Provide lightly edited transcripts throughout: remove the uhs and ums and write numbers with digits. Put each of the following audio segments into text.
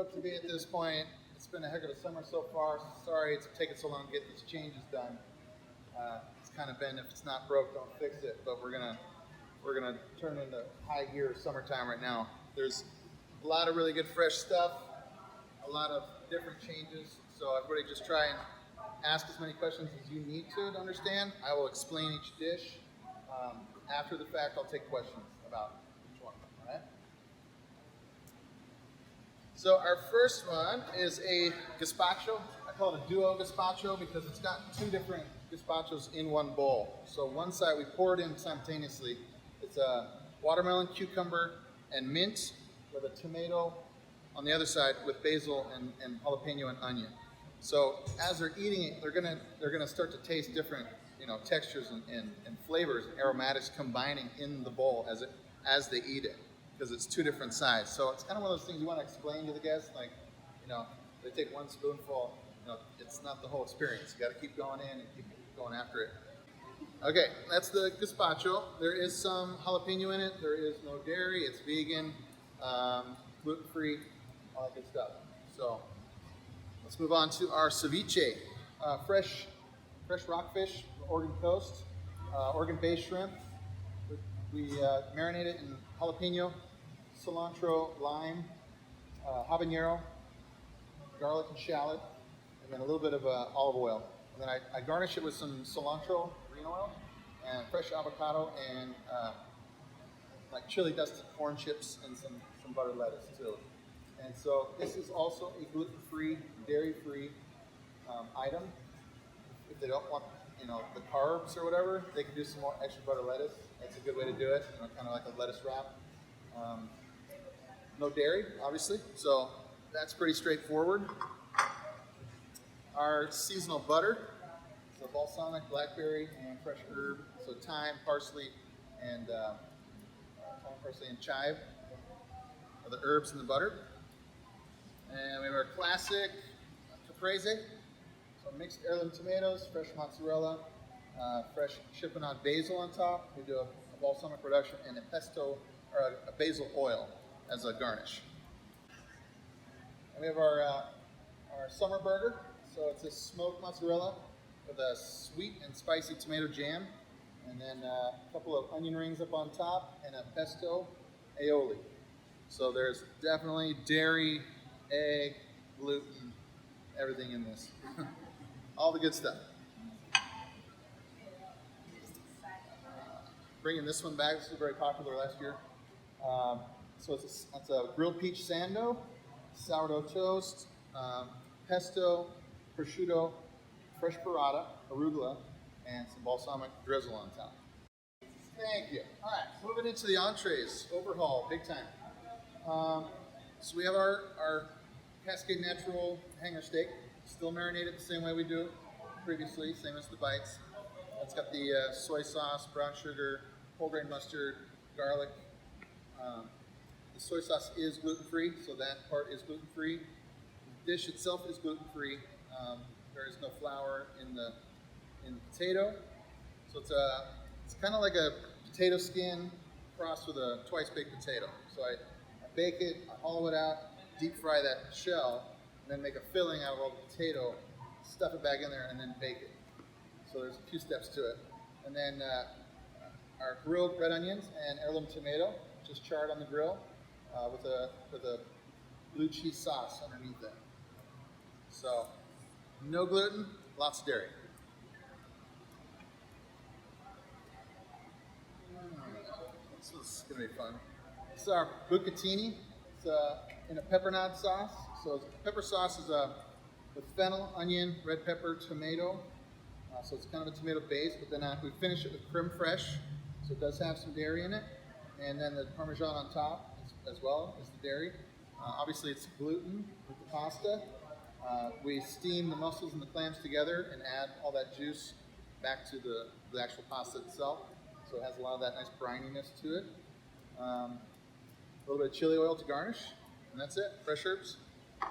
stoked to be at this point. It's been a heck of a summer so far. Sorry it's taken so long to get these changes done. It's kind of been, if it's not broke, don't fix it. But we're gonna turn into high gear summertime right now. There's a lot of really good fresh stuff, a lot of different changes. So everybody just try and ask as many questions as you need to understand. I will explain each dish. After the fact, I'll take questions about each one. All right. So our first one is a gazpacho. I call it a duo gazpacho because it's got two different gazpachos in one bowl. So one side we pour it in simultaneously. It's a watermelon, cucumber, and mint with a tomato on the other side with basil and jalapeno and onion. So as they're eating it, they're gonna start to taste different, textures and flavors and aromatics combining in the bowl as they eat it, because it's two different sides. So it's kind of one of those things you want to explain to the guests, like, they take one spoonful, it's not the whole experience. You got to keep going in and keep going after it. Okay, that's the gazpacho. There is some jalapeno in it. There is no dairy. It's vegan, gluten-free, all that good stuff. So let's move on to our ceviche. Fresh rockfish, Oregon coast, Oregon-based shrimp. We marinate it in jalapeno, cilantro, lime, habanero, garlic and shallot, and then a little bit of olive oil. And then I garnish it with some cilantro, green oil, and fresh avocado, and like chili dusted corn chips, and some buttered lettuce too. And so this is also a gluten-free, dairy-free item. If they don't want, the carbs or whatever, they can do some more extra butter lettuce. That's a good way to do it, kind of like a lettuce wrap. No dairy, obviously, so that's pretty straightforward. Our seasonal butter, so balsamic, blackberry, and fresh herb. So thyme, parsley, and chive are the herbs in the butter. And we have our classic caprese. So mixed heirloom tomatoes, fresh mozzarella, fresh chippenade basil on top. We do a balsamic reduction and a pesto or a basil oil as a garnish. And we have our summer burger. So it's a smoked mozzarella with a sweet and spicy tomato jam, and then a couple of onion rings up on top, and a pesto aioli. So there's definitely dairy, egg, gluten, everything in this. All the good stuff. Bringing this one back. This was very popular last year. So it's a grilled peach sando, sourdough toast, pesto, prosciutto, fresh burrata, arugula, and some balsamic drizzle on top. Thank you. All right, moving into the entrees. Overhaul, big time. So we have our Cascade Natural hanger steak, still marinated the same way we do it previously, same as the bites. It's got the soy sauce, brown sugar, whole grain mustard, garlic. The soy sauce is gluten-free, so that part is gluten-free. The dish itself is gluten-free. There is no flour in the potato, so it's kind of like a potato skin crossed with a twice-baked potato. So I bake it, I hollow it out, deep fry that shell, and then make a filling out of all the potato, stuff it back in there, and then bake it. So there's a few steps to it. And then our grilled red onions and heirloom tomato, just charred on the grill, with a blue cheese sauce underneath it. So no gluten, lots of dairy. This is gonna be fun. This is our bucatini. It's in a peppernade sauce. So pepper sauce is with fennel, onion, red pepper, tomato. So it's kind of a tomato base, but then we finish it with creme fraiche. So it does have some dairy in it. And then the Parmesan on top as well as the dairy. Obviously it's gluten with the pasta. We steam the mussels and the clams together and add all that juice back to the actual pasta itself. So it has a lot of that nice brininess to it. A little bit of chili oil to garnish, and that's it. Fresh herbs. And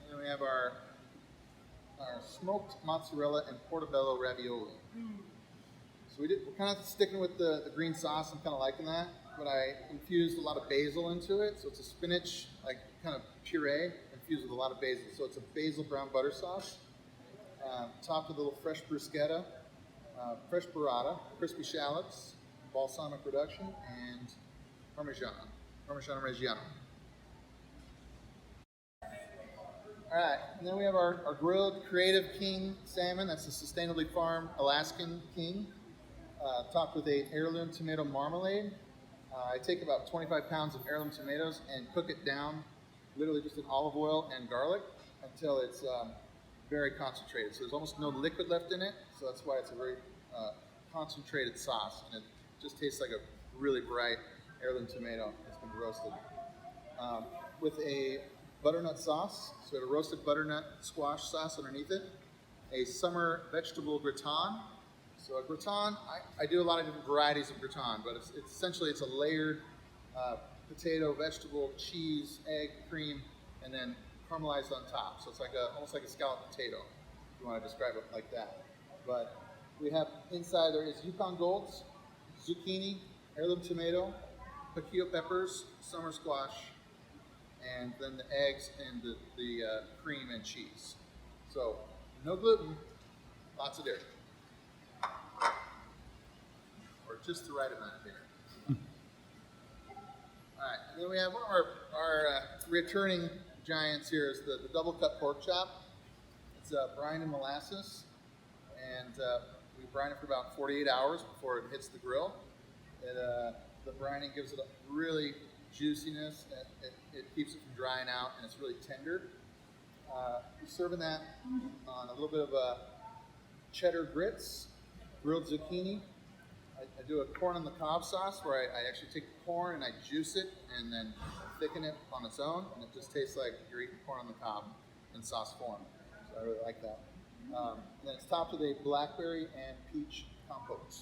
then we have our smoked mozzarella and portobello ravioli. So we're kind of sticking with the green sauce. I'm kind of liking that. but I infused a lot of basil into it. So it's a spinach, like kind of puree infused with a lot of basil. So it's a basil brown butter sauce, topped with a little fresh bruschetta, fresh burrata, crispy shallots, balsamic reduction, and Parmigiano Reggiano. All right, and then we have our grilled Creative King salmon. That's a sustainably farmed Alaskan king, topped with a heirloom tomato marmalade. I take about 25 pounds of heirloom tomatoes and cook it down, literally just in olive oil and garlic, until it's very concentrated. So there's almost no liquid left in it, so that's why it's a very concentrated sauce, and it just tastes like a really bright heirloom tomato that's been roasted. With a butternut sauce, so a roasted butternut squash sauce underneath it, a summer vegetable gratin. So a gratin, I do a lot of different varieties of gratin, but it's essentially it's a layered potato, vegetable, cheese, egg, cream, and then caramelized on top. So it's like almost like a scalloped potato, if you want to describe it like that. But we have inside there is Yukon Golds, zucchini, heirloom tomato, piquillo peppers, summer squash, and then the eggs and the cream and cheese. So no gluten, lots of dairy, or just the right amount of dairy. All right, and then we have one of our returning giants here is the double cut pork chop. It's brine and molasses, and we brine it for about 48 hours before it hits the grill. The brining gives it a really juiciness, and it keeps it from drying out, and it's really tender. We're serving that on a little bit of cheddar grits, grilled zucchini. I do a corn on the cob sauce where I actually take the corn and I juice it and then thicken it on its own, and it just tastes like you're eating corn on the cob in sauce form. So I really like that. And then it's topped with a blackberry and peach compote.